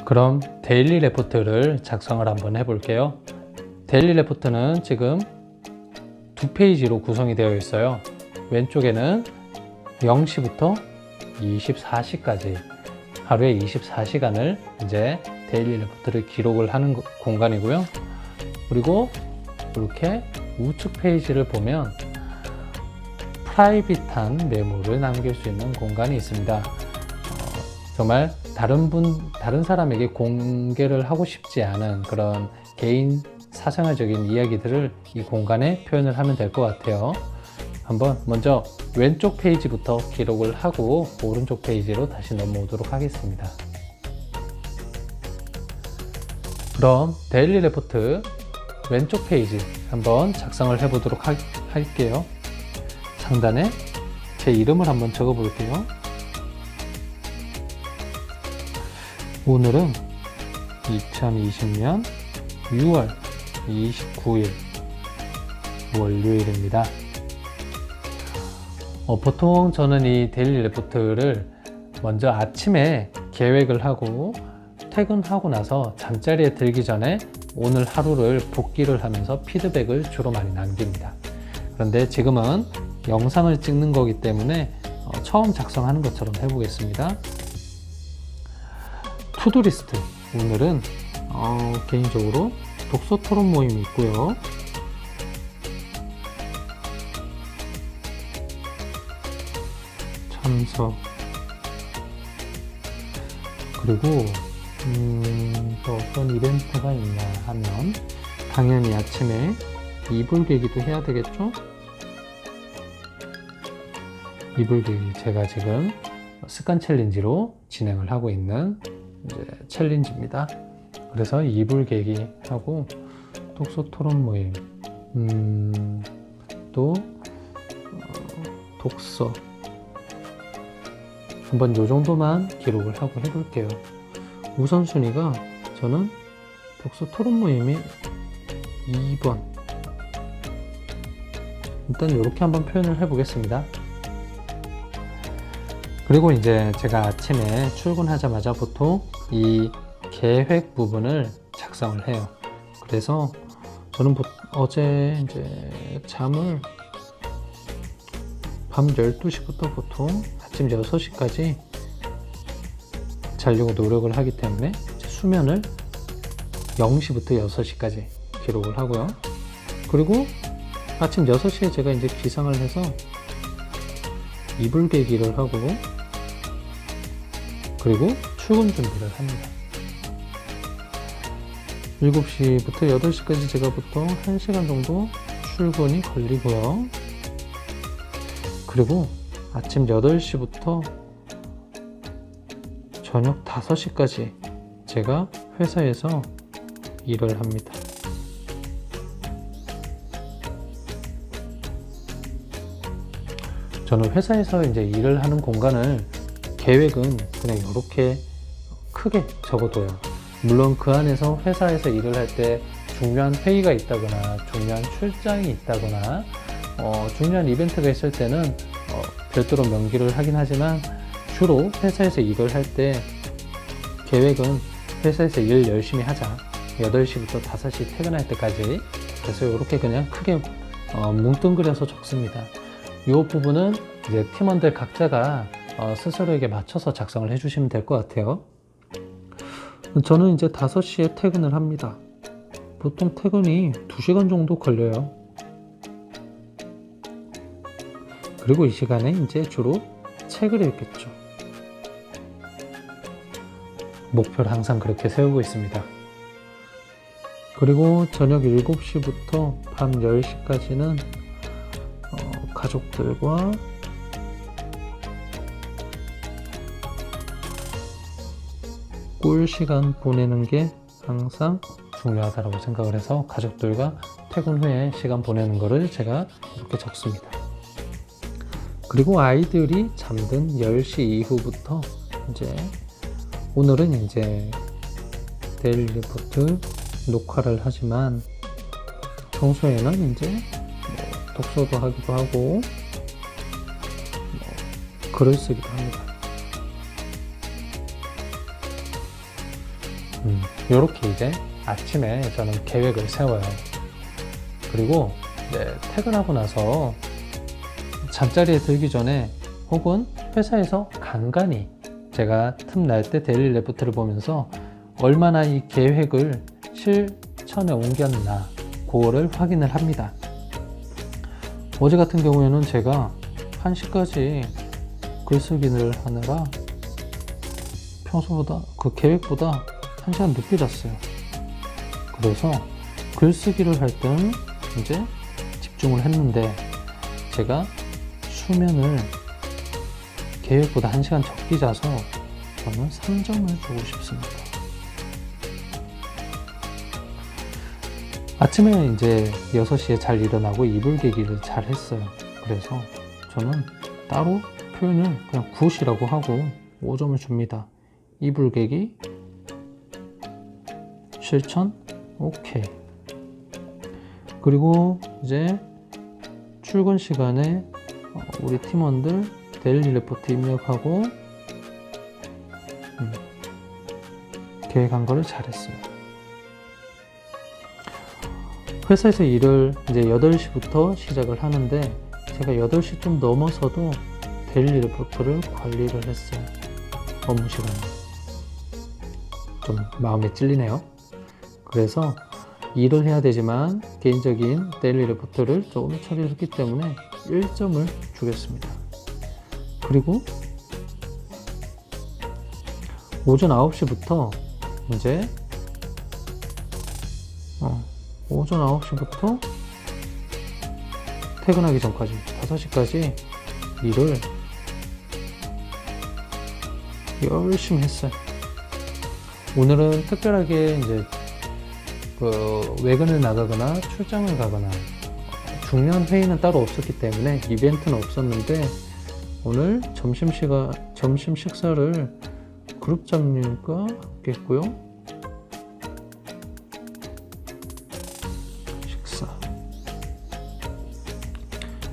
그럼 데일리 레포트를 작성을 한번 해볼게요. 데일리 레포트는 지금 두 페이지로 구성이 되어 있어요. 왼쪽에는 0시부터 24시까지 하루에 24시간을 이제 데일리 레포트를 기록을 하는 공간이고요. 그리고 이렇게 우측 페이지를 보면 프라이빗한 메모를 남길 수 있는 공간이 있습니다. 정말 다른 사람에게 공개를 하고 싶지 않은 그런 개인 사생활적인 이야기들을 이 공간에 표현을 하면 될 것 같아요. 한번 먼저 왼쪽 페이지부터 기록을 하고 오른쪽 페이지로 다시 넘어오도록 하겠습니다. 그럼 데일리 레포트 왼쪽 페이지 한번 작성을 해 보도록 할게요. 상단에 제 이름을 한번 적어 볼게요. 오늘은 2020년 6월 29일 월요일입니다. 보통 저는 이 데일리 레포트를 먼저 아침에 계획을 하고 퇴근하고 나서 잠자리에 들기 전에 오늘 하루를 복기를 하면서 피드백을 주로 많이 남깁니다. 그런데 지금은 영상을 찍는 거기 때문에 처음 작성하는 것처럼 해보겠습니다. 투두리스트, 오늘은 개인적으로 독서 토론 모임이 있고요. 참석, 그리고 또 어떤 이벤트가 있냐 하면 당연히 아침에 이불 개기도 해야 되겠죠? 이불 개기, 제가 지금 습관 챌린지로 진행을 하고 있는 이제 챌린지입니다. 그래서 이불 개기 하고 독서 토론 모임, 또 독서 한번 요 정도만 기록을 하고 해볼게요. 우선순위가 저는 독서 토론 모임이 2번, 일단 이렇게 한번 표현을 해보겠습니다. 그리고 이제 제가 아침에 출근하자마자 보통 이 계획 부분을 작성을 해요. 그래서 저는 어제 이제 잠을 밤 12시부터 보통 아침 6시까지 자려고 노력을 하기 때문에 수면을 0시부터 6시까지 기록을 하고요. 그리고 아침 6시에 제가 이제 기상을 해서 이불 개기를 하고 그리고 출근 준비를 합니다. 7시부터 8시까지 제가 보통 1시간 정도 출근이 걸리고요. 그리고 아침 8시부터 저녁 5시까지 제가 회사에서 일을 합니다. 저는 회사에서 이제 일을 하는 공간을 계획은 그냥 이렇게 크게 적어둬요. 물론 그 안에서 회사에서 일을 할 때 중요한 회의가 있다거나 중요한 출장이 있다거나 중요한 이벤트가 있을 때는 별도로 명기를 하긴 하지만 주로 회사에서 일을 할 때 계획은 회사에서 일 열심히 하자, 8시부터 5시 퇴근할 때까지, 그래서 이렇게 그냥 크게 뭉뚱그려서 적습니다. 이 부분은 이제 팀원들 각자가 스스로에게 맞춰서 작성을 해주시면 될 것 같아요. 저는 이제 5시에 퇴근을 합니다. 보통 퇴근이 2시간 정도 걸려요. 그리고 이 시간에 이제 주로 책을 읽겠죠. 목표를 항상 그렇게 세우고 있습니다. 그리고 저녁 7시부터 밤 10시까지는 가족들과 꿀 시간 보내는 게 항상 중요하다고 생각을 해서 가족들과 퇴근 후에 시간 보내는 거를 제가 이렇게 적습니다. 그리고 아이들이 잠든 10시 이후부터 이제 오늘은 이제 데일리 리포트 녹화를 하지만 평소에는 이제 독서도 하기도 하고 글을 쓰기도 합니다. 이렇게 이제 아침에 저는 계획을 세워요. 그리고 퇴근하고 나서 잠자리에 들기 전에 혹은 회사에서 간간히 제가 틈날 때 데일리 레포트를 보면서 얼마나 이 계획을 실천에 옮겼나 그거를 확인을 합니다. 어제 같은 경우에는 제가 1시까지 글쓰기를 하느라 평소보다 그 계획보다 1시간 늦게 잤어요. 그래서 글쓰기를 할 때는 이제 집중을 했는데 제가 수면을 계획보다 1시간 적게 자서 저는 3점을 주고 싶습니다. 아침에 이제 6시에 잘 일어나고 이불 개기를 잘 했어요. 그래서 저는 따로 표현을 그냥 굿이라고 하고 5점을 줍니다. 이불 개기 실천 오케이. 그리고 이제 출근 시간에 우리 팀원들 데일리 레포트 입력하고 계획한 거를 잘했어요. 회사에서 일을 이제 8시부터 시작을 하는데 제가 8시 좀 넘어서도 데일리 레포트를 관리를 했어요. 업무 시간에. 좀 마음에 찔리네요. 그래서 일을 해야 되지만 개인적인 데일리 레포트를 조금 처리를 했기 때문에 1점을 주겠습니다. 그리고 오전 9시부터 이제 오전 9시부터 퇴근하기 전까지 5시까지 일을 열심히 했어요. 오늘은 특별하게 이제 외근을 나가거나 출장을 가거나 중요한 회의는 따로 없었기 때문에 이벤트는 없었는데 오늘 점심 식사를 그룹장님과 함께 했고요. 식사.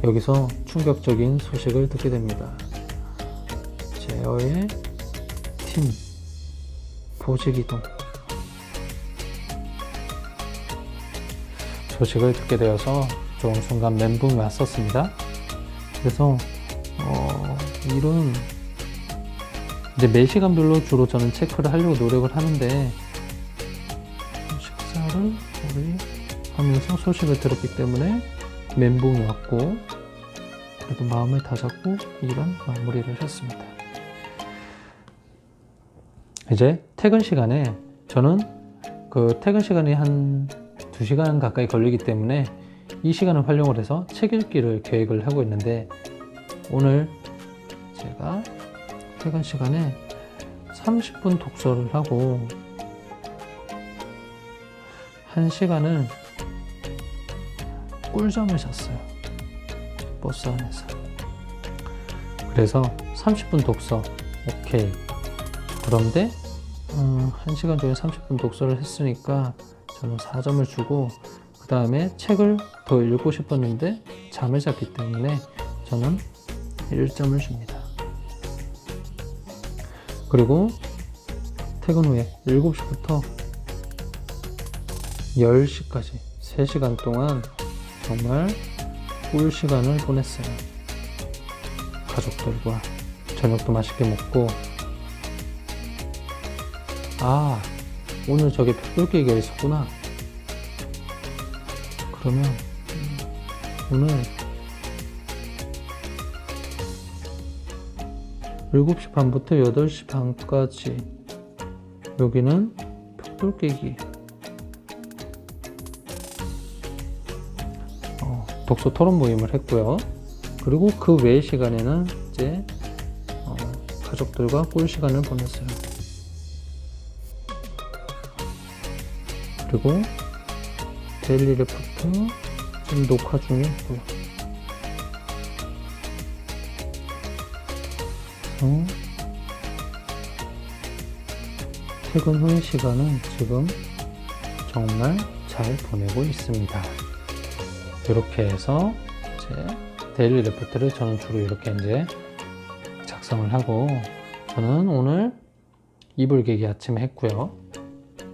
여기서 충격적인 소식을 듣게 됩니다. 제어의 팀 보직 이동 소식을 듣게 되어서 좀 순간 멘붕이 왔었습니다. 그래서 일은 이제 매 시간별로 주로 저는 체크를 하려고 노력을 하는데 식사를 우리 하면서 소식을 들었기 때문에 멘붕이 왔고 그래도 마음을 다잡고 일은 마무리를 했습니다. 이제 퇴근 시간에 저는 그 퇴근 시간이 한 2시간 가까이 걸리기 때문에 이 시간을 활용을 해서 책 읽기를 계획을 하고 있는데 오늘 제가 퇴근 시간에 30분 독서를 하고 1시간을 꿀잠을 잤어요. 버스 안에서. 그래서 30분 독서 오케이. 그런데 1시간 중에 30분 독서를 했으니까 저는 4점을 주고 그 다음에 책을 더 읽고 싶었는데 잠을 잤기 때문에 저는 1점을 줍니다. 그리고 퇴근 후에 7시부터 10시까지 3시간 동안 정말 꿀 시간을 보냈어요. 가족들과 저녁도 맛있게 먹고 오늘 저게 벽돌깨기가 있었구나. 그러면 오늘 7시 반부터 8시 반까지 여기는 벽돌깨기 독서 토론 모임을 했고요. 그리고 그 외의 시간에는 이제 가족들과 꿀 시간을 보냈어요. 그리고 데일리 레포트 지금 녹화 중에 있고요. 퇴근 후의 시간은 지금 정말 잘 보내고 있습니다. 이렇게 해서 제 데일리 레포트를 저는 주로 이렇게 이제 작성을 하고 저는 오늘 이불 개기 아침에 했고요.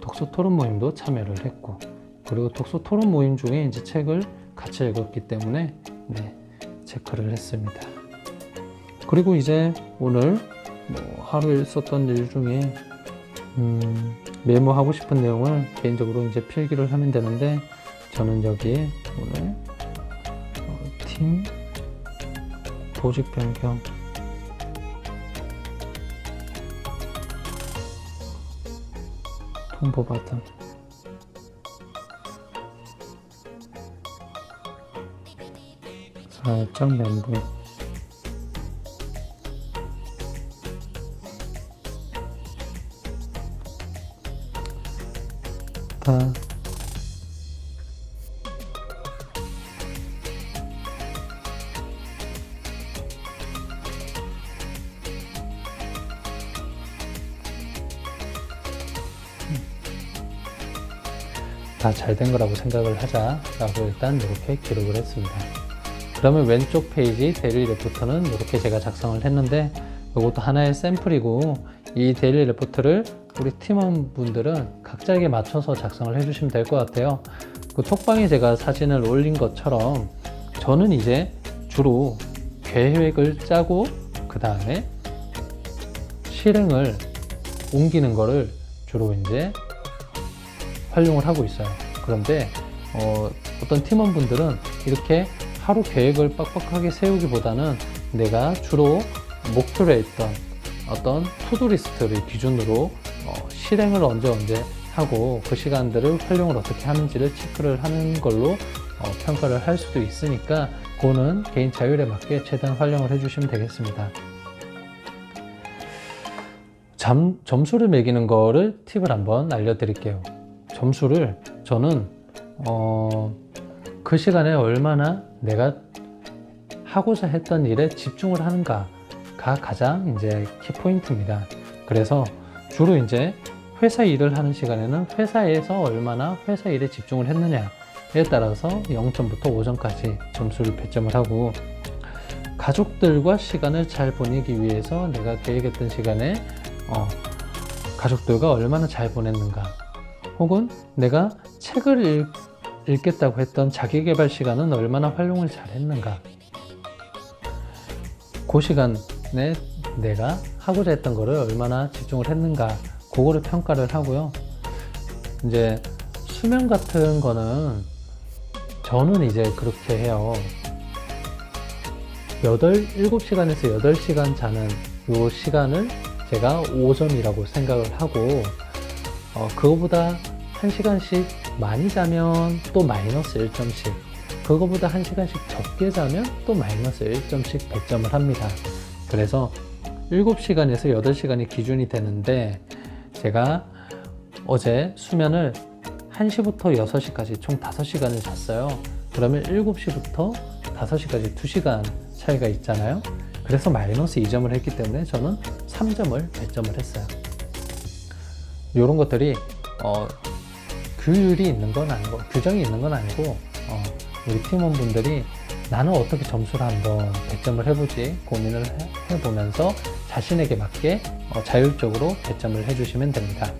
독서 토론 모임도 참여를 했고, 그리고 독서 토론 모임 중에 이제 책을 같이 읽었기 때문에 체크를 했습니다. 그리고 이제 오늘 하루 있었던 일 중에 메모하고 싶은 내용을 개인적으로 이제 필기를 하면 되는데, 저는 여기에 오늘 팀 보직 변경, 통보받음, 살짝 멘붕, 다 잘 된 거라고 생각을 하자라고 일단 이렇게 기록을 했습니다. 그러면 왼쪽 페이지 데일리 레포트는 이렇게 제가 작성을 했는데, 이것도 하나의 샘플이고, 이 데일리 레포트를 우리 팀원분들은 각자에게 맞춰서 작성을 해주시면 될 것 같아요. 그 톡방에 제가 사진을 올린 것처럼 저는 이제 주로 계획을 짜고 그 다음에 실행을 옮기는 거를 주로 이제 활용을 하고 있어요. 그런데 어떤 팀원분들은 이렇게 하루 계획을 빡빡하게 세우기보다는 내가 주로 목표로 했던 어떤 투두리스트를 기준으로 실행을 언제 하고 그 시간들을 활용을 어떻게 하는지를 체크를 하는 걸로 평가를 할 수도 있으니까, 그거는 개인 자율에 맞게 최대한 활용을 해주시면 되겠습니다. 점수를 매기는 거를 팁을 한번 알려드릴게요. 점수를 저는 그 시간에 얼마나 내가 하고자 했던 일에 집중을 하는가가 가장 이제 키포인트입니다. 그래서 주로 이제 회사 일을 하는 시간에는 회사에서 얼마나 회사 일에 집중을 했느냐에 따라서 0점부터 5점까지 점수를 배점을 하고, 가족들과 시간을 잘 보내기 위해서 내가 계획했던 시간에 가족들과 얼마나 잘 보냈는가, 혹은 내가 책을 읽겠다고 했던 자기계발 시간은 얼마나 활용을 잘 했는가, 그 시간에 내가 하고자 했던 거를 얼마나 집중을 했는가, 그거를 평가를 하고요. 이제 수면 같은 거는 저는 이제 그렇게 해요. 7시간에서 8시간 자는 요 시간을 제가 5점이라고 생각을 하고, 그거보다 1시간씩 많이 자면 또 마이너스 1점씩, 그거보다 1시간씩 적게 자면 또 마이너스 1점씩 배점을 합니다. 그래서 7시간에서 8시간이 기준이 되는데, 제가 어제 수면을 1시부터 6시까지 총 5시간을 잤어요. 그러면 7시부터 5시까지 2시간 차이가 있잖아요. 그래서 마이너스 2점을 했기 때문에 저는 3점을 배점을 했어요. 이런 것들이 규율이 있는 건 아니고, 규정이 있는 건 아니고, 우리 팀원분들이 나는 어떻게 점수를 한번 배점을 해보지 고민을 해보면서 자신에게 맞게 자율적으로 배점을 해주시면 됩니다.